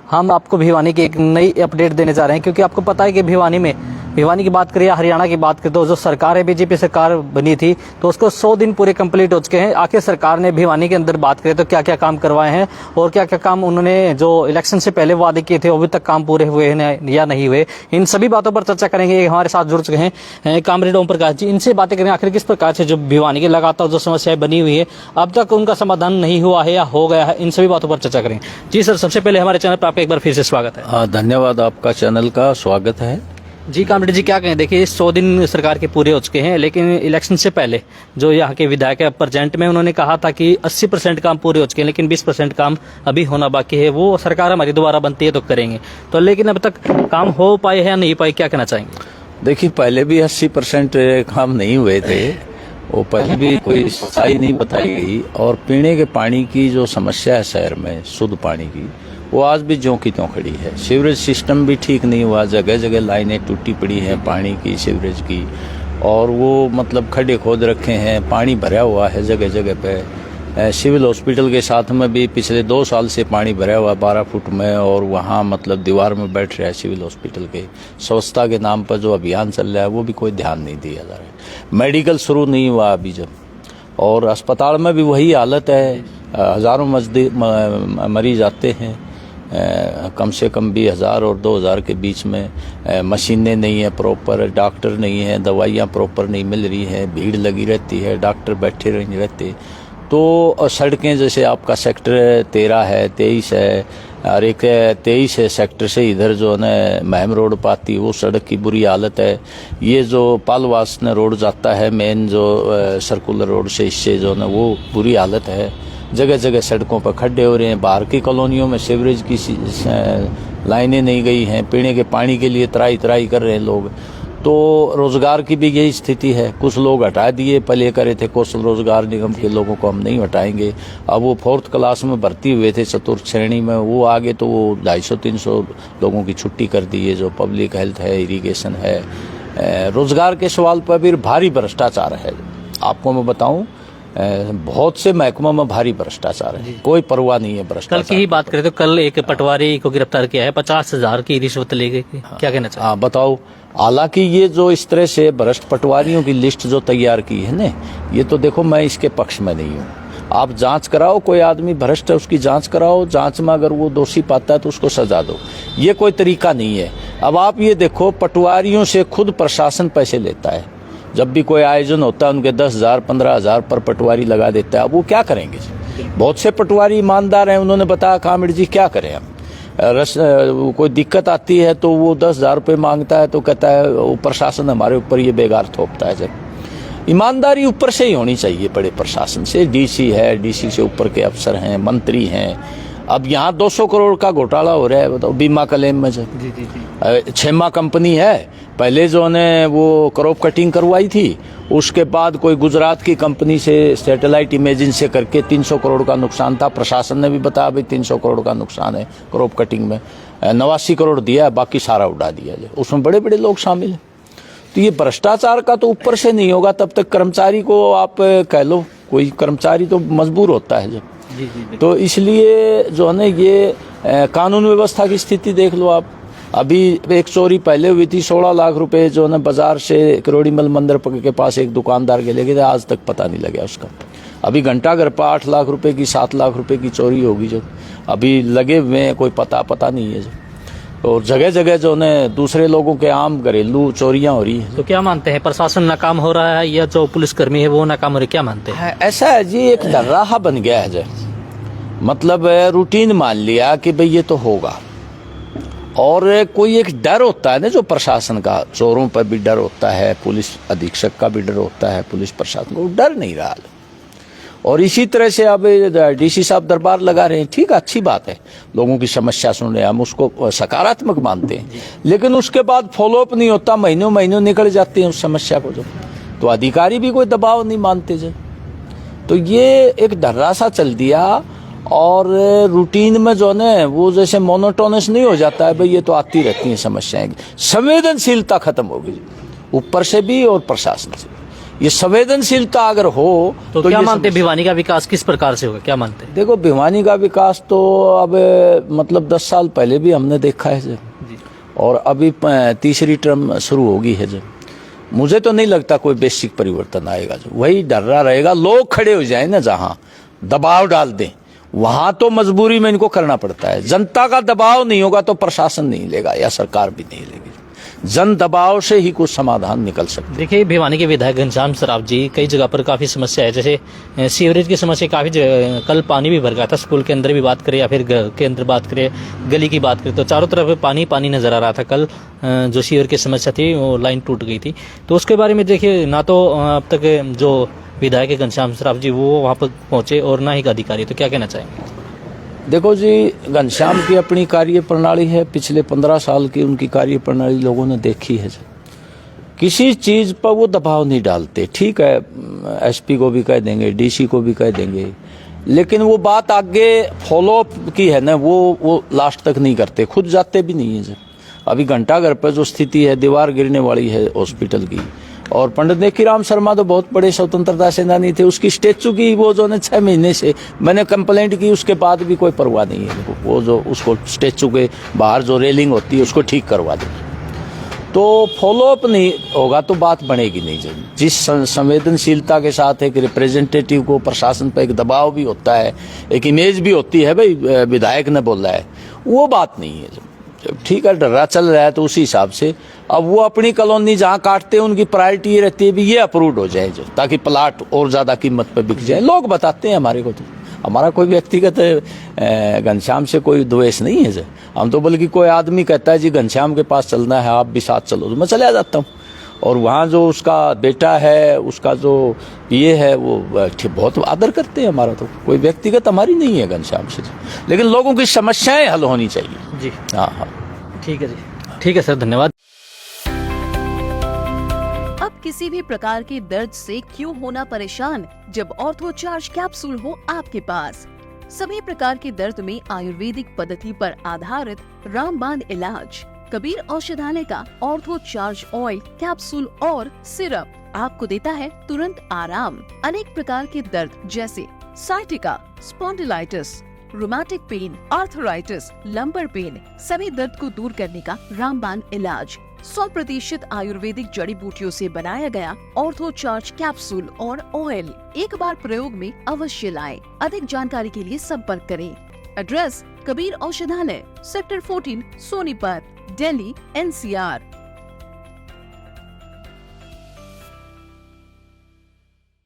हम आपको भिवानी की एक नई अपडेट देने जा रहे हैं, क्योंकि आपको पता है कि भिवानी की बात करें या हरियाणा की बात करें तो जो सरकार है, बीजेपी सरकार बनी थी तो उसको 100 दिन पूरे कंप्लीट हो चुके हैं। आखिर सरकार ने भिवानी के अंदर बात करें तो क्या क्या काम करवाए हैं और क्या क्या काम उन्होंने जो इलेक्शन से पहले वादे किए थे वो अभी तक काम पूरे हुए हैं या नहीं हुए, इन सभी बातों पर चर्चा करेंगे। हमारे साथ जुड़ चुके हैं कामरेड ओम प्रकाश जी, इनसे बातें करें आखिर किस प्रकार से जो भिवानी की लगातार जो समस्याएं बनी हुई है अब तक उनका समाधान नहीं हुआ है या हो गया है, इन सभी बातों पर चर्चा करें। जी सर, सबसे पहले हमारे चैनल पर आपका एक बार फिर से स्वागत है। धन्यवाद, आपका चैनल का स्वागत है। जी कामरेड जी, क्या कहें, देखिए 100 दिन सरकार के पूरे हो चुके हैं, लेकिन इलेक्शन से पहले जो यहाँ के विधायक है प्रेजेंट में, उन्होंने कहा था कि 80% काम पूरे हो चुके हैं, लेकिन 20% काम अभी होना बाकी है। वो सरकार हमारी दोबारा बनती है तो करेंगे, तो लेकिन अब तक काम हो पाए है या नहीं पाए, क्या कहना चाहेंगे? देखिए, पहले भी 80% काम नहीं हुए थे, वो पहले भी कोई सच्चाई नहीं बताई गई। और पीने के पानी की जो समस्या है शहर में, शुद्ध पानी की, वो आज भी ज्यों की त्यों खड़ी है। सीवरेज सिस्टम भी ठीक नहीं हुआ, जगह जगह लाइनें टूटी पड़ी हैं पानी की, सीवरेज की, और वो मतलब खड्डे खोद रखे हैं, पानी भरा हुआ है जगह जगह पे। सिविल हॉस्पिटल के साथ में भी पिछले 2 साल से पानी भरा हुआ 12 फुट में, और वहाँ मतलब दीवार में बैठ रहा है सिविल हॉस्पिटल के। स्वच्छता के नाम पर जो अभियान चल रहा है वो भी कोई ध्यान नहीं दिया जा रहा है। मेडिकल शुरू नहीं हुआ अभी जब, और अस्पताल में भी वही हालत है। हज़ारों मरीज आते हैं, कम से कम भी 1000 और 2000 के बीच में। मशीनें नहीं है प्रॉपर, डॉक्टर नहीं है, दवाइयाँ प्रॉपर नहीं मिल रही हैं, भीड़ लगी रहती है, डॉक्टर बैठे नहीं रहते। तो सड़कें जैसे आपका सेक्टर 13 है, 23 है, और एक 23 है सेक्टर से इधर जो है ना महम रोड पाती, वो सड़क की बुरी हालत है। ये जो पालवासन रोड जाता है मेन जो सर्कुलर रोड से, इससे जो है ना वो बुरी हालत है। जगह जगह सड़कों पर खड्डे हो रहे हैं। बाहर की कॉलोनियों में सीवरेज की लाइनें नहीं गई हैं, पीने के पानी के लिए त्राई त्राई कर रहे हैं लोग। तो रोजगार की भी यही स्थिति है। कुछ लोग हटा दिए, पहले करे थे कौशल रोजगार निगम के लोगों को हम नहीं हटाएंगे। अब वो 4th क्लास में भर्ती हुए थे चतुर्थ श्रेणी में, वो आगे तो वो 250-300 लोगों की छुट्टी कर दी है। जो पब्लिक हेल्थ है, इरिगेशन है, रोजगार के सवाल पर भी भारी भ्रष्टाचार है। आपको मैं बताऊं, बहुत से महकमों में भारी भ्रष्टाचार है, कोई परवाह नहीं है भ्रष्टाचार। कल की ही बात करें तो कल एक पटवारी को गिरफ्तार किया है, 50,000 की रिश्वत ले गए, क्या कहना चाहिए? हाँ बताओ। हालांकि ये जो इस तरह से भ्रष्ट पटवारियों की लिस्ट जो तैयार की है ना, ये तो देखो मैं इसके पक्ष में नहीं हूँ। आप जांच कराओ, कोई आदमी भ्रष्ट है उसकी जांच कराओ, जांच में अगर वो दोषी पाता है तो उसको सजा दो, ये कोई तरीका नहीं है। अब आप ये देखो, पटवारियों से खुद प्रशासन पैसे लेता है। जब भी कोई आयोजन होता है उनके 10,000 15,000 पर पटवारी लगा देता है। अब वो क्या करेंगे? बहुत से पटवारी ईमानदार हैं, उन्होंने बताया कामरेड जी क्या करें हम, कोई दिक्कत आती है तो वो 10,000 रुपये मांगता है तो कहता है वो प्रशासन हमारे ऊपर ये बेगार थोपता है। जब ईमानदारी ऊपर से ही होनी चाहिए, बड़े प्रशासन से, डीसी है, डीसी से ऊपर के अफसर हैं, मंत्री हैं। अब यहाँ 200 करोड़ का घोटाला हो रहा है, बताओ, बीमा क्लेम में। छेमा कंपनी है, पहले जो ने वो क्रॉप कटिंग करवाई थी, उसके बाद कोई गुजरात की कंपनी से सैटेलाइट इमेजिंग से करके 300 करोड़ का नुकसान था। प्रशासन ने भी बताया भाई 300 करोड़ का नुकसान है क्रॉप कटिंग में। 89 करोड़ दिया है, बाकी सारा उड़ा दिया जाए। उसमें बड़े बड़े लोग शामिल हैं। तो ये भ्रष्टाचार का तो ऊपर से नहीं होगा तब तक कर्मचारी को आप कह लो, कोई कर्मचारी तो मजबूर होता है जब। तो इसलिए जो है ना ये कानून व्यवस्था की स्थिति देख लो आप। अभी एक चोरी पहले हुई थी, 16 लाख रुपए जो है ना बाजार से करोड़ीमल मंदिर के पास एक दुकानदार के ले गए थे, आज तक पता नहीं लगा उसका। अभी घंटाघर पर 8 लाख रुपए की, 7 लाख रुपए की चोरी होगी जब, अभी लगे हुए हैं, कोई पता नहीं है जब। और जगह जगह जो है दूसरे लोगों के आम घरेलू चोरियां हो रही है। तो क्या मानते हैं, प्रशासन नाकाम हो रहा है या जो पुलिसकर्मी है वो नाकाम हो रहे, क्या मानते हैं? ऐसा है जी, एक दर्राहा बन गया है जब, मतलब रूटीन मान लिया कि भाई ये तो होगा। और कोई एक डर होता है ना जो प्रशासन का, चोरों पर भी डर होता है, पुलिस अधीक्षक का भी डर होता है, पुलिस प्रशासन को डर नहीं रहा। और इसी तरह से अब डीसी साहब दरबार लगा रहे हैं, ठीक है, अच्छी बात है, लोगों की समस्या सुन रहे हैं, हम उसको सकारात्मक मानते हैं। लेकिन उसके बाद फॉलोअप नहीं होता, महीनों महीनों निकल जाते हैं उस समस्या को। तो अधिकारी भी कोई दबाव नहीं मानते जब, तो ये एक डर्रा सा चल दिया। और रूटीन में जो है वो जैसे मोनोटोनस नहीं हो जाता है, भाई ये तो आती रहती हैं समस्याएं। संवेदनशीलता खत्म हो गई ऊपर से भी और प्रशासन से। ये संवेदनशीलता अगर हो तो क्या ये मानते हैं भिवानी का विकास किस प्रकार से होगा, क्या मानते हैं? देखो, भिवानी का विकास तो अब मतलब 10 साल पहले भी हमने देखा है जब, और अभी तीसरी टर्म शुरू होगी है जब, मुझे तो नहीं लगता कोई बेसिक परिवर्तन आएगा। जो वही डर्रा रहेगा, लोग खड़े हो जाए ना, जहां दबाव डाल दें वहां तो मजबूरी में इनको करना पड़ता है। जनता का दबाव नहीं होगा तो प्रशासन नहीं लेगा या सरकार भी नहीं लेगी। जन दबाव से ही कुछ समाधान निकल सकता है। देखिए, भिवानी के विधायक घनश्याम सराफ जी, कई जगह पर काफी समस्या है, जैसे सीवरेज की समस्या काफी जगह, कल पानी भी भर गया था स्कूल के अंदर भी बात करें या फिर घर के अंदर बात करें, गली की बात करें तो चारों तरफ पानी पानी नजर आ रहा था। कल जो सीवर की समस्या थी वो लाइन टूट गई थी, तो उसके बारे में देखिए, ना तो अब तक जो विधायक घनश्याम सराफ जी वो वहाँ पर पहुंचे और ना ही अधिकारी, तो क्या कहना चाहेंगे? देखो जी, घनश्याम की अपनी कार्य प्रणाली है, पिछले 15 साल की उनकी कार्य प्रणाली लोगों ने देखी है। किसी चीज पर वो दबाव नहीं डालते। ठीक है, एसपी को भी कह देंगे, डीसी को भी कह देंगे, लेकिन वो बात आगे फॉलोअप की है ना, वो लास्ट तक नहीं करते, खुद जाते भी नहीं है। अभी घंटाघर पर जो स्थिति है, दीवार गिरने वाली है हॉस्पिटल की, और पंडित नेकीराम शर्मा तो बहुत बड़े स्वतंत्रता सेनानी थे, उसकी स्टेचू की वो जो 6 महीने से मैंने कंप्लेंट की, उसके बाद भी कोई परवाह नहीं है। वो जो उसको स्टेचू के बाहर जो रेलिंग होती है उसको ठीक करवा दे, तो फॉलोअप नहीं होगा तो बात बनेगी नहीं। जिस संवेदनशीलता के साथ एक रिप्रेजेंटेटिव को प्रशासन पर एक दबाव भी होता है, एक इमेज भी होती है, भाई विधायक ने बोला है, वो बात नहीं है। ठीक है, डर्रा चल रहा है तो उसी हिसाब से अब वो अपनी कॉलोनी जहाँ काटते हैं उनकी प्रायोरिटी ये रहती है भी ये अप्रूव्ड हो जाए, जो ताकि प्लाट और ज्यादा कीमत पे बिक जाए। लोग बताते हैं हमारे को, तो हमारा कोई व्यक्तिगत घनश्याम से कोई द्वेष नहीं है। हम तो बल्कि कोई आदमी कहता है जी घनश्याम के पास चलना है, आप भी साथ चलो, तो मैं चले जाता हूँ। और वहाँ जो उसका बेटा है, उसका जो ये है, वो बहुत आदर करते हैं हमारा, तो कोई व्यक्तिगत हमारी नहीं है घनश्याम से, लेकिन लोगों की समस्याएं हल होनी चाहिए जी। हाँ हाँ, ठीक है जी, ठीक है सर, धन्यवाद। अब किसी भी प्रकार के दर्द से क्यों होना परेशान, जब ऑर्थो चार्ज कैप्सूल हो आपके पास। सभी प्रकार के दर्द में आयुर्वेदिक पद्धति पर आधारित रामबाण इलाज। कबीर औषधालय का ऑर्थो चार्ज ऑयल, कैप्सूल और सिरप आपको देता है तुरंत आराम। अनेक प्रकार के दर्द जैसे sciatica, spondylitis, rheumatic pain, arthritis, lumbar pain, सभी दर्द को दूर करने का रामबाण इलाज। 100% आयुर्वेदिक जड़ी बूटियों से बनाया गया ऑर्थो चार्ज कैप्सूल और ऑयल एक बार प्रयोग में अवश्य लाएं। अधिक जानकारी के लिए संपर्क करें। एड्रेस: कबीर औषधालय, सेक्टर 14, सोनीपत, दिल्ली, NCR।